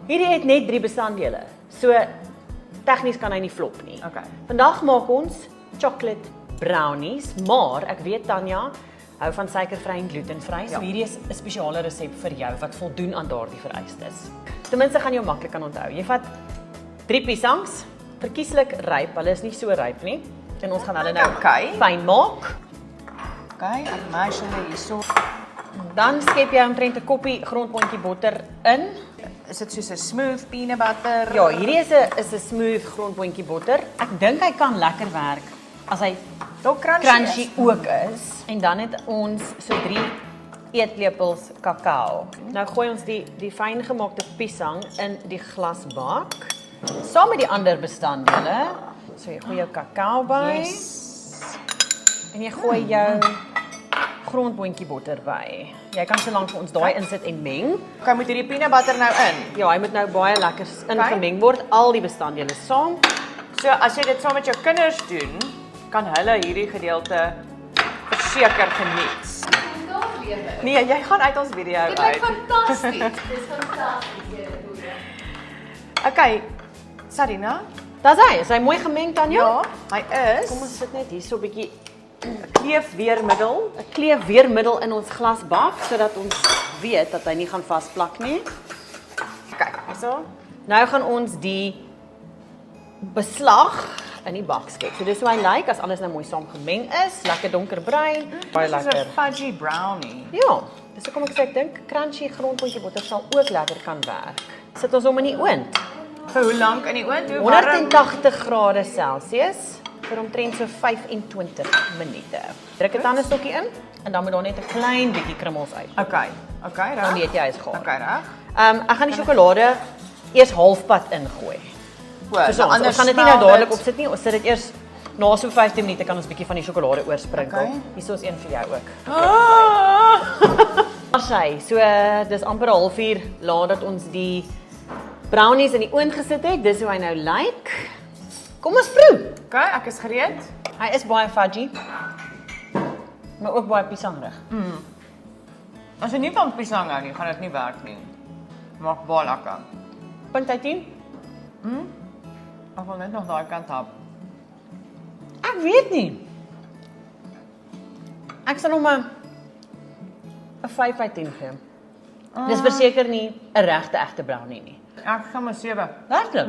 Hierdie het net 3 bestanddele. So tegnies kan hy nie flop nie. Okay. Vandag maak ons chocolate brownies, maar ek weet Tanya hou van suikervry en glutenvry. So hierdie is 'n spesiale resep vir jou wat voldoen aan daardie vereistes. Ten minste gaan jy maklik kan onthou. Jy vat 3 piesangs, verkieslik ryp. Hulle is nie so ryp nie. En ons gaan hulle nou fyn maak. Okay, ek mash hulle hierso. Dan skep jy omtrent 'n koppie grondboontjie botter in. Is dit soos 'n smooth peanut butter? Ja, hierdie is 'n smooth grondboontjie botter. Ek dink hy kan lekker werk as hy Dalk crunchy ook is. En dan het ons so 3 eetlepels kakao. Nou gooi ons die fyn gemaakte piesang in die glasbak saam met die ander bestanddele. So jy gooi jou kakao by. Yes. En jy gooi jou grondboontjie botter by. Jy kan so lank vir ons daai insit en meng. Okay, moet hierdie peanut butter nou in? Ja, hy moet nou baie lekker ingemeng word, al die bestanddele saam. So as jy dit saam met jou kinders doen, kan hulle hierdie gedeelte verseker geniet. Nee, jy gaan uit ons video uit. Dit lyk fantasties. Dis fantasties. Okay, Sarina? Dis hy, is hy mooi gemeng Tanya? Ja, hy is. Kom ons sit net hier so 'n bietjie Kleefweermiddel. 'n kleefweermiddel in ons glasbak sodat ons weet dat hy nie gaan vasplak nie. Kyk, hierso. Nou gaan ons die beslag in die bak skep. So dis hoe hy lyk as alles nou mooi saam gemeng is, lekker donkerbruin, baie Dis 'n lekker. fudgy brownie. Ja, dis hoekom ek sê ek dink crunchy grondboontjie botter sal ook lekker kan werk. Sit ons hom in die oond. Vir hoe lank in die oond? Hoe warm? 180 grade Celsius vir omtrent so 25 minute. Druk 'n tandestokkie in en dan moet daar net 'n klein bietjie krummels uit. Okay, Dan reg. weet jy hy's gaar. Okay, reg. Ek gaan die sjokolade eers halfpad ingooi. So Ons gaan dit nie nou dadelik opsit nie. Ons sit dit eers na so 15 minute kan ons bietjie van die sjokolade oorsprinkel. Okay. Hierso is een vir jou ook. Ah! Sy, so dis amper 'n halfuur nadat ons die brownies in die oond gesit het. Dis hoe hy nou lyk. Kom ons proe. Okay, ek is gereed. Hy is baie fudgy. Maar ook baie piesangrig. As jy nie van piesang hou nie, gaan dit nie werk nie. Maak baie lekker. Punt uit 10? Ek wil net nog daai kant hap. Ek weet nie. Ek sal hom 'n 5 uit 10 gee. Dis verseker nie 'n regte egte brownie nie. Ek gaan maar 7. Werklik?